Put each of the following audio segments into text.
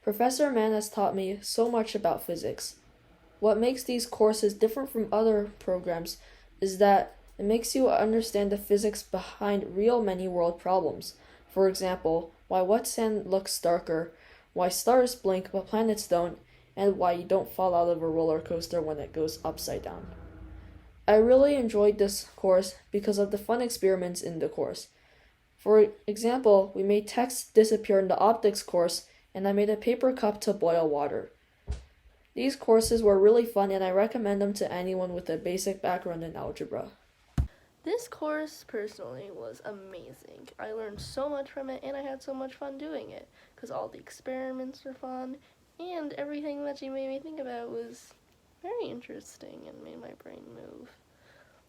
Professor Mann has taught me so much about physics. What makes these courses different from other programs is that it makes you understand the physics behind real many world problems. For example, why wet sand looks darker, why stars blink but planets don't, and why you don't fall out of a roller coaster when it goes upside down. I really enjoyed this course because of the fun experiments in the course. For example, we made text disappear in the optics course, and I made a paper cup to boil water. These courses were really fun, and I recommend them to anyone with a basic background in algebra. This course, personally, was amazing. I learned so much from it, and I had so much fun doing it, because all the experiments were fun, and everything that she made me think about was very interesting and made my brain move.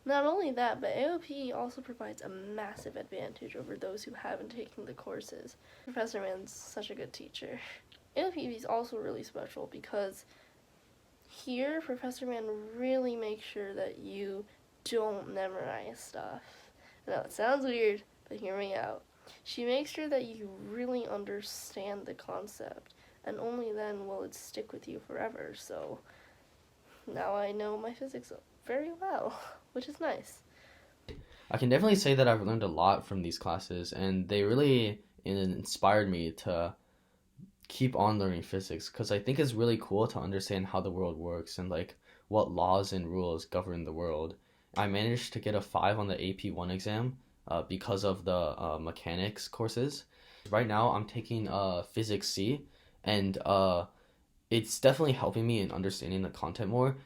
Not only that, but AoPE also provides a massive advantage over those who haven't taken the courses. Professor Mann's such a good teacher. AoPE is also really special because here, Professor Mann really makes sure that you don't memorize stuff. I know it sounds weird, but hear me out. She makes sure that you really understand the concept, and only then will it stick with you forever. So now I know my physics very well, which is nice. I can definitely say that I've learned a lot from these classes, and they really inspired me to keep on learning physics because I think it's really cool to understand how the world works and like what laws and rules govern the world. I managed to get a 5 on the AP1 exam because of the mechanics courses. Right now I'm taking Physics C, and it's definitely helping me in understanding the content more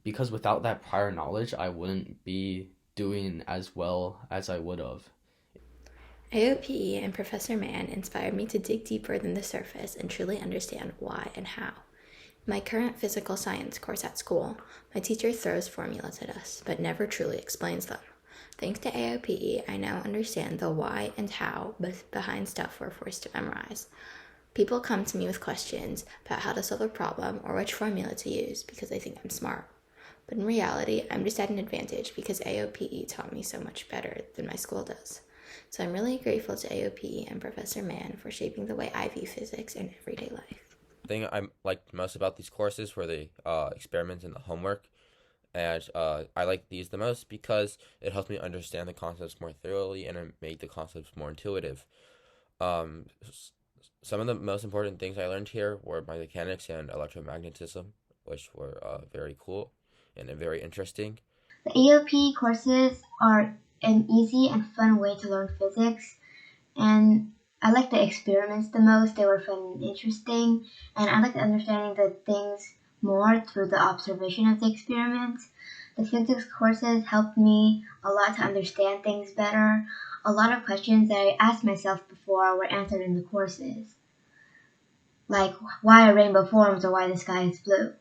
because without that prior knowledge I wouldn't be doing as well as I would have. AoPE and Professor Mann inspired me to dig deeper than the surface and truly understand why and how. In my current physical science course at school, my teacher throws formulas at us, but never truly explains them. Thanks to AoPE, I now understand the why and how behind stuff we're forced to memorize. People come to me with questions about how to solve a problem or which formula to use because they think I'm smart. But in reality, I'm just at an advantage because AoPE taught me so much better than my school does. So I'm really grateful to AoPE and Professor Mann for shaping the way I view physics in everyday life. The thing I liked most about these courses were the experiments and the homework. And I like these the most because it helps me understand the concepts more thoroughly and it made the concepts more intuitive. Some of the most important things I learned here were my mechanics and electromagnetism, which were very cool and very interesting. The AoPE courses are an easy and fun way to learn physics, and I like the experiments the most. They were fun and interesting, and I liked understanding the things more through the observation of the experiments. The physics courses helped me a lot to understand things better. A lot of questions that I asked myself before were answered in the courses, like why a rainbow forms or why the sky is blue.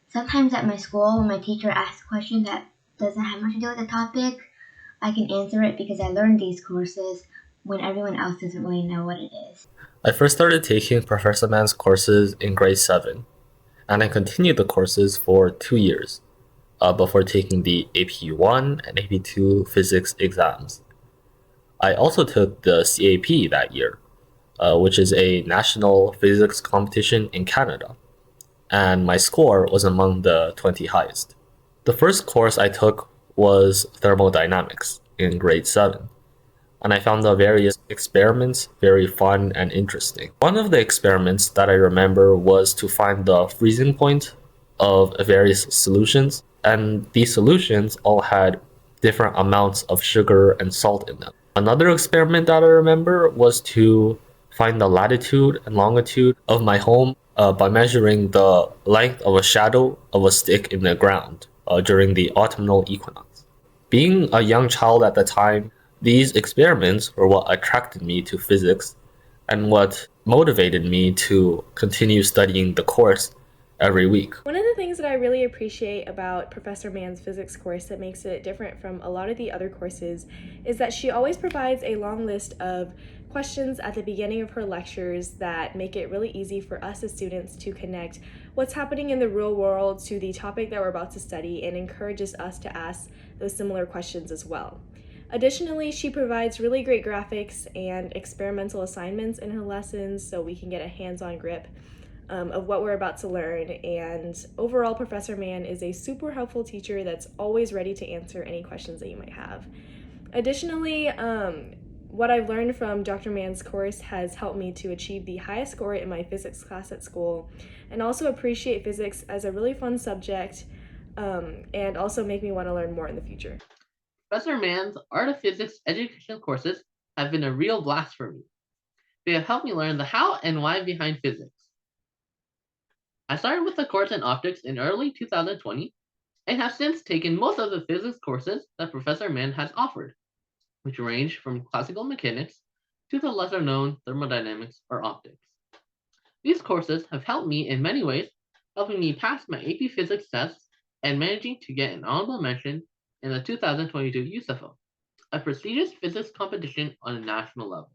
Sometimes at my school, when my teacher asks a question that doesn't have much to do with the topic, I can answer it because I learned these courses when everyone else doesn't really know what it is. I first started taking Professor Mann's courses in grade 7, and I continued the courses for 2 years before taking the AP1 and AP2 physics exams. I also took the CAP that year, which is a national physics competition in Canada, and my score was among the 20 highest. The first course I took was thermodynamics in grade 7, and I found the various experiments very fun and interesting. One of the experiments that I remember was to find the freezing point of various solutions, and these solutions all had different amounts of sugar and salt in them. Another experiment that I remember was to find the latitude and longitude of my home by measuring the length of a shadow of a stick in the ground during the autumnal equinox. Being a young child at the time, these experiments were what attracted me to physics and what motivated me to continue studying the course every week. One of the things that I really appreciate about Professor Mann's physics course that makes it different from a lot of the other courses is that she always provides a long list of questions at the beginning of her lectures that make it really easy for us as students to connect what's happening in the real world to the topic that we're about to study and encourages us to ask those similar questions as well. Additionally, she provides really great graphics and experimental assignments in her lessons so we can get a hands on grip of what we're about to learn. And overall, Professor Mann is a super helpful teacher that's always ready to answer any questions that you might have. Additionally, what I've learned from Dr. Mann's course has helped me to achieve the highest score in my physics class at school and also appreciate physics as a really fun subject and also make me want to learn more in the future. Professor Mann's Art of Physics education courses have been a real blast for me. They have helped me learn the how and why behind physics. I started with a course in optics in early 2020 and have since taken most of the physics courses that Professor Mann has offered, which range from classical mechanics to the lesser known thermodynamics or optics. These courses have helped me in many ways, helping me pass my AP Physics tests and managing to get an honorable mention in the 2022 USFO, a prestigious physics competition on a national level.